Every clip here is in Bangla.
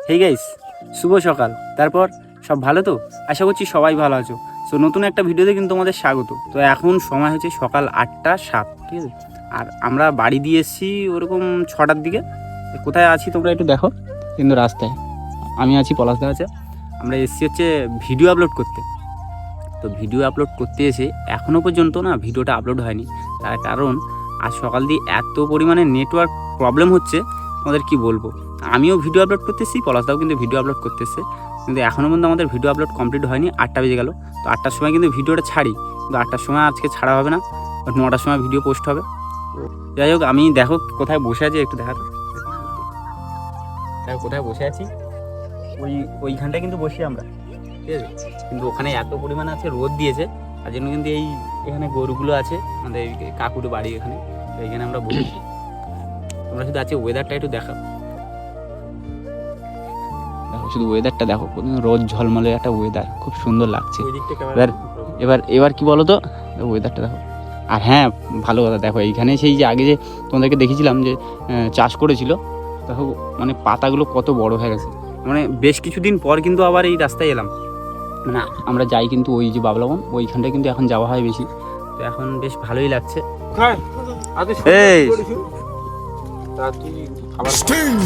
হেই গাইস, শুভ সকাল। তারপর সব ভালো তো? আশা করছি সবাই ভালো আছো। সো নতুন একটা ভিডিওতে কিন্তু তোমাদের স্বাগত। তো এখন সময় হচ্ছে সকাল 8টা 7, ঠিক আছে? আর আমরা বাড়ি দিয়ে এসেছি ওরকম 6টার দিকে। কোথায় আছি তোমরা একটু দেখো, কিন্তু রাস্তায় আমি আছি, পলাশদা আছে। আমরা এসেছি হচ্ছে ভিডিও আপলোড করতে। তো ভিডিও আপলোড করতে এসে এখনও পর্যন্ত না ভিডিওটা আপলোড হয়নি। তার কারণ আজ সকাল দিয়ে এত পরিমাণে নেটওয়ার্ক প্রবলেম হচ্ছে, তোমাদের কি বলবো। আমিও ভিডিও আপলোড করতেছি, পলাশদাও কিন্তু ভিডিও আপলোড করতেছে, কিন্তু এখনও পর্যন্ত আমাদের ভিডিও আপলোড কমপ্লিট হয়নি। 8টা বেজে গেল। তো 8টার সময় কিন্তু ভিডিওটা ছাড়ি, কিন্তু 8টার সময় আজকে ছাড়া হবে না, 9টার সময় ভিডিও পোস্ট হবে। যাই হোক, আমি দেখো কোথায় বসে আছি, একটু দেখাতো দেখো কোথায় বসে আছি। ওইখানটায় কিন্তু বসি আমরা, ঠিক আছে? কিন্তু ওখানে এত পরিমাণে আছে, রোদ দিয়েছে, তার জন্য কিন্তু এখানে গরুগুলো আছে, আমাদের কাকুর বাড়ি এখানে। তো এইখানে আমরা বসেছি। তোমরা শুধু আছে ওয়েদারটা একটু দেখো, শুধু ওয়েদারটা দেখো, রোদ ঝলমলে একটা ওয়েদার, খুব সুন্দর লাগছে। এবার কি বলো তো, ওয়েদারটা দেখো। আর হ্যাঁ, ভালো কথা, দেখো এইখানে সেই যে আগে যে তোমাদেরকে দেখেছিলাম যে চাষ করেছিল, দেখো মানে পাতাগুলো কত বড় হয়ে গেছে। মানে বেশ কিছুদিন পর কিন্তু আবার এই রাস্তায় এলাম। মানে আমরা যাই কিন্তু ওই যে বাবলাবন, ওইখানটায় কিন্তু এখন যাওয়া হয় বেশি। তো এখন বেশ ভালোই লাগছে। Sting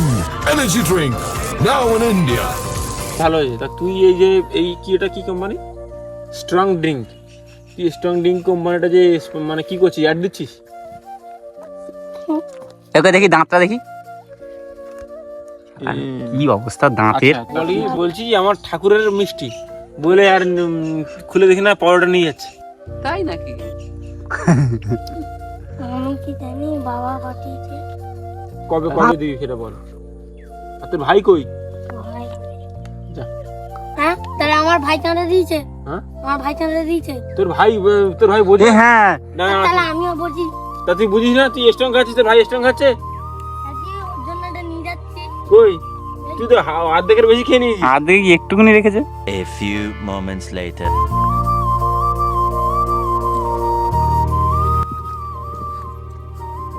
Energy Drink now in India. ভালো হয়েছে। তা তুই এই যে এটা কি কোম্পানি? Strong drink. তুই স্ট্রং ড্রিঙ্ক কোম্পানিটা যে মানে কি করছিস, অ্যাড দিচ্ছিস? ওকে দেখি, দাঁতটা দেখি, কি অবস্থা দাঁতের। বলছি আমার ঠাকুরের মিষ্টি বলে আর খুলে দেখি না পরোটা নিয়ে যাচ্ছে। তাই নাকি? আমি কি জানি, বাবা পাঠিয়েছে। কবে দিবি সেটা বল। আর তোর ভাই কই? ভাই যা। হ্যাঁ, তাহলে আমার ভাই চাঁদা দিয়েছে। হ্যাঁ, আমার ভাই চাঁদা দিয়েছে। তোর ভাই বোঝে। হ্যাঁ, না তাহলে আমিও বুঝি। তা তুই বুঝিস না? তুই স্ট্রং খাচ্ছিস, তোর ভাই স্ট্রং খাচ্ছে। আজকে ওর জন্য এটা নিয়ে যাচ্ছি। কই তুই তো অর্ধেকের বেশি খেয়ে নিয়েছিস। আধে একটুখানি রেখেছে। A few moments later.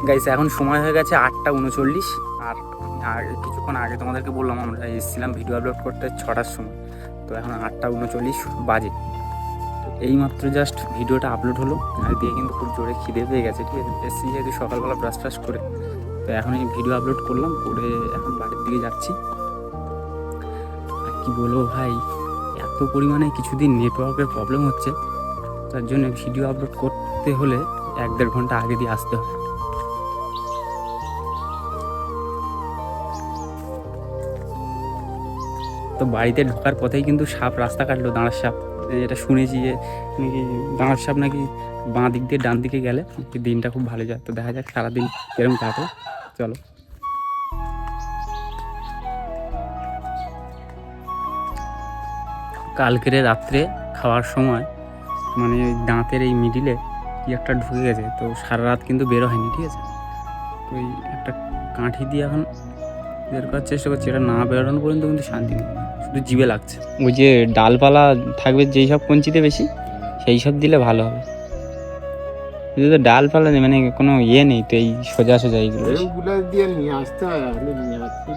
Guys, এখন সময় হয়ে গেছে 8টা 39। আর কিছুক্ষণ আগে তোমাদেরকে বললাম আমরা এসেছিলাম ভিডিও আপলোড করতে 6টার সময়। তো এখন 8টা 39 বাজে। তো এইমাত্র জাস্ট ভিডিওটা আপলোড হলো। আর দিয়ে কিন্তু খুব জোরে খিদে পেয়ে গেছে, ঠিক আছে? এসেছি যেহেতু সকালবেলা ব্রাশ ট্রাশ করে, তো এখন এই ভিডিও আপলোড করলাম, করে এখন বাড়ির দিকে যাচ্ছি। আর কি বলবো ভাই, এত পরিমাণে কিছুদিন নেটওয়ার্কের প্রবলেম হচ্ছে, তার জন্য ভিডিও আপলোড করতে হলে 1-1.5 ঘন্টা আগে দিয়ে আসতে হবে। তো বাড়িতে ঢোকার পথেই কিন্তু সাপ রাস্তা কাটলো, দাঁড়ার সাপ। এটা শুনেছি যে নাকি দাঁড়ার সাপ নাকি বাঁ দিক দিয়ে ডান দিকে গেলে দিনটা খুব ভালো যায়। তো দেখা যাক সারাদিন কেরম কাটে, চলো। কালকের রাত্রে খাওয়ার সময় মানে ওই দাঁতের এই মিডিলে কি একটা ঢুকে গেছে, তো সারা রাত কিন্তু বেরো হয়নি, ঠিক আছে? তো ওই একটা কাঠি দিয়ে এখন বের করার চেষ্টা করছি, এটা না বেরোনো পর্যন্ত কিন্তু শান্তি নেই, শুধু জিভে লাগছে। ওই যে ডালপালা থাকবে যেই সব কঞ্চিতে বেশি, সেই সব দিলে ভালো হবে। কিন্তু তো ডালপালা নেই, মানে কোনো ইয়ে নেই, তো এই সোজা এইগুলো দিয়ে নিয়ে আসতে হয়। নিয়ে আসতে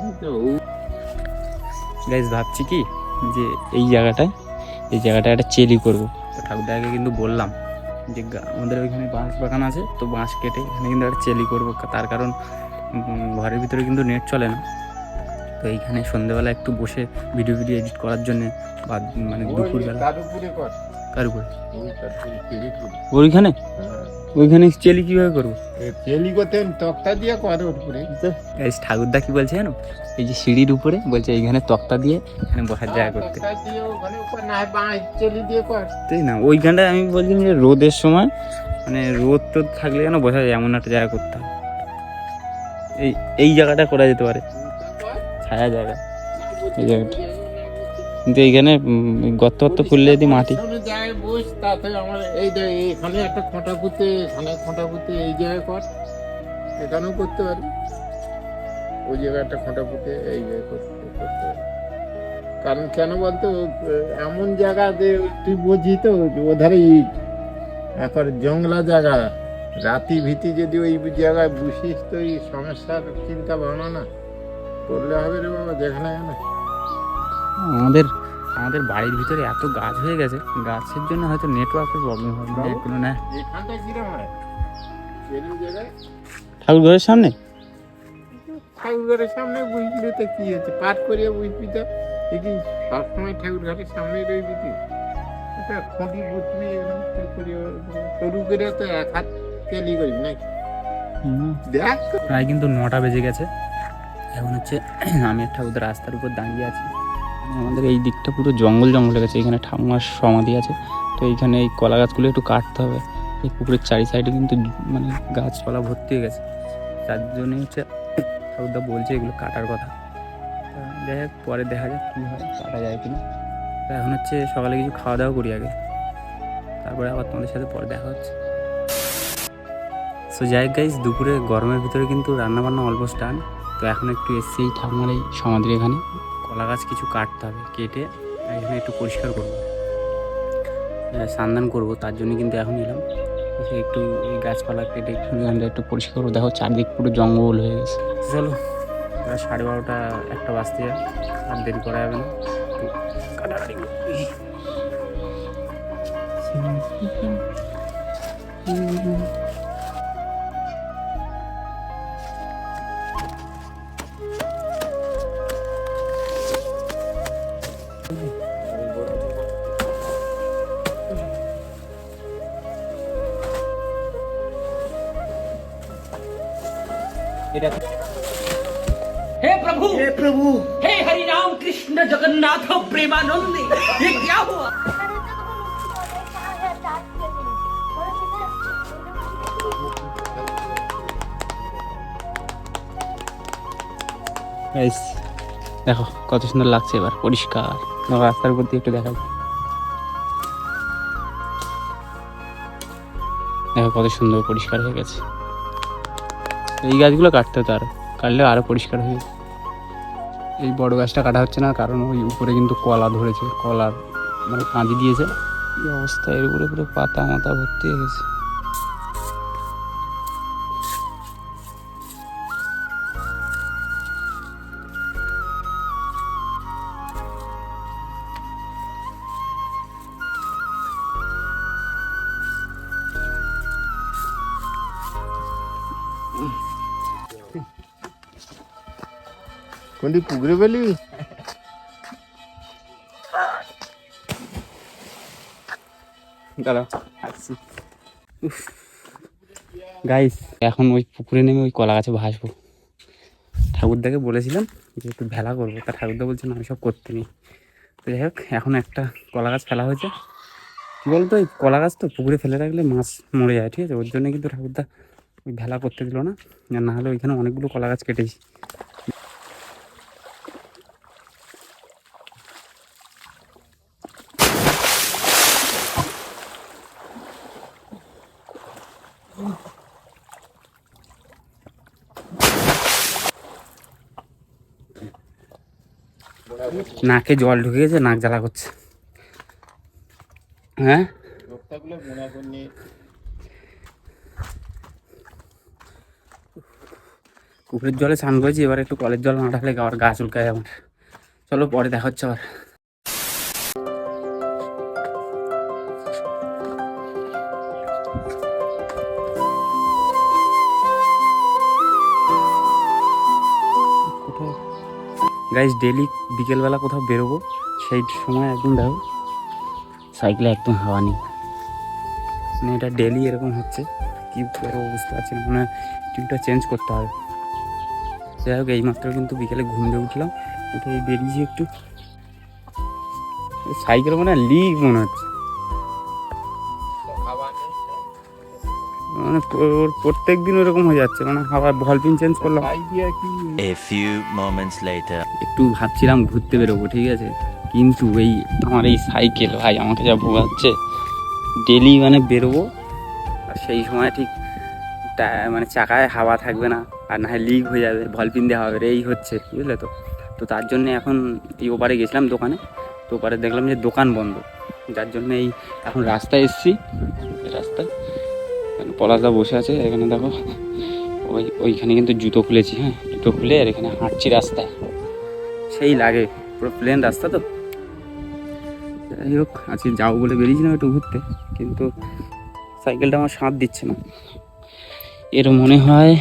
গাইস, ভাবছি কি যে এই জায়গাটায় একটা চেলি করবো। তো ঠাকুরদাকে কিন্তু বললাম যে আমাদের ওইখানে বাঁশ বাগান আছে, তো বাঁশ কেটে এখানে কিন্তু একটা চেলি করবো। তার কারণ ঘরের ভিতরে কিন্তু নেট চলে না। তো এইখানে সন্ধ্যেবেলা একটু বসে ভিডিও এডিট করার জন্য, বা মানে দুপুরবেলা। কার উপরে? ওইখানে চেলি কিভাবে করবো? চেলি করতে তক্তা দিয়ে করে উপরে। ঠাকুরদা কি বলছে জানো, এই যে সিঁড়ির উপরে বলছে এইখানে তক্তা দিয়ে এখানে বসার জায়গা করতে। তাই না, ওইখানটায় আমি বলছি যে রোদের সময় মানে রোদ টোদ থাকলে যেন বসা যায় এমন একটা জায়গা করতে হবে। এই জায়গাটা করা যেতে পারে, ছায়া জায়গা এই জায়গাটা। কিন্তু এইখানে গর্ত খুললে যদি মাটি এখানে একটা খোঁটা পুঁতে, এই জায়গায় কর, এখানেও করতে পারি। ওই জায়গায় একটা খোঁটা পুঁতে এই জায়গায় করতে পারি। কারণ কেন বলতো, এমন জায়গা যে তুই বুঝি তো ওধারে এখন জঙ্গলা জায়গা, রাতি ভিতি যদি ওই জায়গায় বসিস তো এই সমস্যার চিন্তা ভাবনা না করলে হবে রে বাবা। যেখানে আমাদের আমাদের বাড়ির ভিতরে এত গাছ হয়ে গেছে, গাছের জন্য হয়তো নেটওয়ার্কের প্রবলেম হয় না কোনো না। এখানটা কিরম হয় এরকম জায়গায় ঠাকুর ঘরের সামনে ঠাকুর ঘরের সামনে বুঝলি তো কি হচ্ছে পাঠ করিয়া বুঝবি তো দেখি সবসময় ঠাকুর ঘরের সামনে রইবি কি এটা খুঁটি বুঝবি এরকম করিয়া শুরু করে তো এক হাত তেলি করবি নাকি দেখ তো। প্রায় কিন্তু 9টা বেজে গেছে। এখন হচ্ছে আমি একটা ওদের রাস্তার উপর দাঁড়িয়ে আছি। আমাদের এই দিকটা পুরো জঙ্গল জঙ্গল হয়ে গেছে, এখানে ঠাকুমার সমাধি আছে, তো এইখানে এই কলা গাছগুলো একটু কাটতে হবে। এই পুকুরের চারি সাইডে কিন্তু মানে গাছপালা ভর্তি হয়ে গেছে, তার জন্যই হচ্ছে ঠাকুরদা বলছে এগুলো কাটার কথা। তা যাই হোক, পরে দেখা যাক কী হয়, কাটা যায় কিনা। তো এখন হচ্ছে সকালে কিছু খাওয়া দাওয়া করি আগে, তারপরে আবার তোমাদের সাথে পরে দেখা হচ্ছে। সো যাই হোক গাইস, দুপুরে গরমের ভিতরে কিন্তু রান্নাবান্না অলমোস্ট ডান। তো এখন একটু এসছি এই ঠাকুমার এই সমাধির এখানে, কলা গাছ কিছু কাটতে হবে, কেটে এখানে একটু পরিষ্কার করবো, স্নান করবো, তার জন্য কিন্তু এখন এলাম। এসে একটু এই গাছপালা কেটে এখানটা একটু পরিষ্কার করবো। দেখো চারদিক পুরো জঙ্গল হয়ে গেছে। চলো, প্রায় 12:30 1টা বাজতে যায়, আর দেরি করা যাবে না, একটু কাটাকাটি করবো। हे प्रभु हे हरि राम कृष्ण जगन्नाथ प्रेमानंद ये क्या हुआ? গাইস দেখো কত সুন্দর লাগছে, এবার পরিষ্কার। রাস্তার উপর দিয়ে একটু দেখাই, দেখো কত সুন্দর পরিষ্কার হয়ে গেছে। এই গাছগুলো কাটতে হতো, আরো কাটলে আরো পরিষ্কার হয়ে যেত। এই বড় গাছটা কাটা হচ্ছে না, কারণ ওই উপরে কিন্তু কলা ধরেছে, কলার মানে কাঁদি দিয়েছে। এই অবস্থা, এর উপরে পুরো পাতা মাথা ভর্তি হয়ে গেছে। কোনটি পুকুরে পেলি গাইস এখন ওই পুকুরে নেমে ওই কলা গাছে ভাসবো। ঠাকুরদাকে বলেছিলাম যে একটু ভেলা করবো, তা ঠাকুরদা বলছেন আমি সব করতে নেই। তো যাই হোক, এখন একটা কলা গাছ ফেলা হয়েছে। কী বলতো, এই কলা গাছ তো পুকুরে ফেলে রাখলে মাছ মরে যায়, ঠিক আছে, ওর জন্য কিন্তু ঠাকুরদা ওই ভেলা করতে দিল না, না হলে ওইখানে অনেকগুলো কলা গাছ কেটেছি। নাকে জল ঢুকে গেছে, নাক জ্বালা করছে। হ্যাঁ লোকটাগুলো মনে করনি পুকুরের জলে স্নান করেছি, এবার একটু কলের জল না ঢাকলে আবার গা চুলকায় আমার। চলো পরে দেখা হচ্ছে আবার। গাইস ডেলি বিকেলবেলা কোথাও বেরোবো, সেই সময় একদম দেখো সাইকেলে একদম হাওয়া নেই, মানে এটা ডেলি এরকম হচ্ছে। কী করবো বুঝতে পারছি না, মানে টিউবটা চেঞ্জ করতে হবে। যাই হোক, এইমাত্র কিন্তু বিকেলে ঘুম দিয়ে উঠলাম, উঠে বেরিয়েছি একটু। সাইকেল মানে লিক মনে হচ্ছে, মানে প্রত্যেক দিন ওরকম হয়ে যাচ্ছে, মানে হাওয়া ভলপিন চেঞ্জ করলাম। আইডিয়া কি A few moments later. একটু ভাবছিলাম ঘুরতে বেরোবো, ঠিক আছে, কিন্তু এই আমার এই সাইকেল ভাই আমাকে যা ভোগাচ্ছে। ডেলি মানে বেরোবো, আর সেই সময় ঠিক মানে চাকায় হাওয়া থাকবে না, আর না হয় লিক হয়ে যাবে, ভলপিন দেওয়া হবে, এই হচ্ছে, বুঝলে তো। তো তার জন্যে এখন এই ওপারে গেছিলাম দোকানে, তো ওপারে দেখলাম যে দোকান বন্ধ, যার জন্য এই এখন রাস্তায় এসেছি। রাস্তায় পলাশদা বসে আছে, এখানে দেখো ওইখানে কিন্তু জুতো খুলেছি, হ্যাঁ জুতো খুলে আর এখানে হাঁটছি রাস্তায়, সেই লাগে পুরো প্লেন রাস্তা তো। যাই হোক, আজকে যাবো বলে বেরিয়েছিলাম একটু ঘুরতে, কিন্তু সাইকেলটা আমার সাথ দিচ্ছে না। এর মনে হয়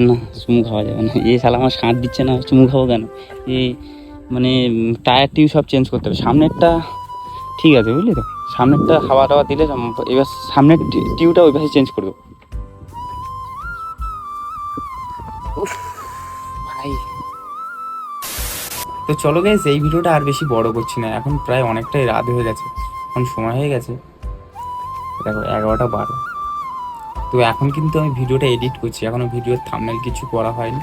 না, চুমু খাওয়া যাবে না। এ শালা আমার সাথ দিচ্ছে না, চুমু খাবো কেন? এই মানে টায়ার টিউ সব চেঞ্জ করতে হবে। সামনেরটা ঠিক আছে বুঝলি তো, সামনেরটা হাওয়া টাওয়া দিলে এবার সামনের টিউটা ওই পাশে চেঞ্জ করে দেবো। উফ, ভাই। তো চলো গাইস, এই ভিডিওটা আর বেশি বড় করছি না, এখন প্রায় অনেকটাই রাত হয়ে গেছে, এখন সময় হয়ে গেছে দেখো 11:12। তো এখন কিন্তু আমি ভিডিওটা এডিট করছি, এখনো ভিডিওর থাম্বনেল কিছু করা হয়নি।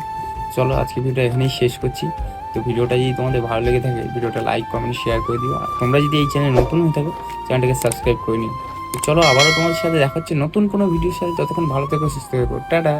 চলো আজকে ভিডিওটা এখানেই শেষ করছি। তো ভিডিওটা যদি তোমাদের ভালো লেগে থাকে, ভিডিওটা লাইক কমেন্ট শেয়ার করে দিও। আর তোমরা যদি এই চ্যানেলে নতুন হয়ে থাকো, চ্যানেলটাকে সাবস্ক্রাইব করে নিও। তো চলো আবারও তোমাদের সাথে দেখা হচ্ছে নতুন কোনো ভিডিওর সাথে। ততক্ষণ ভালো থেকো, সুস্থ থেকো, টাটা।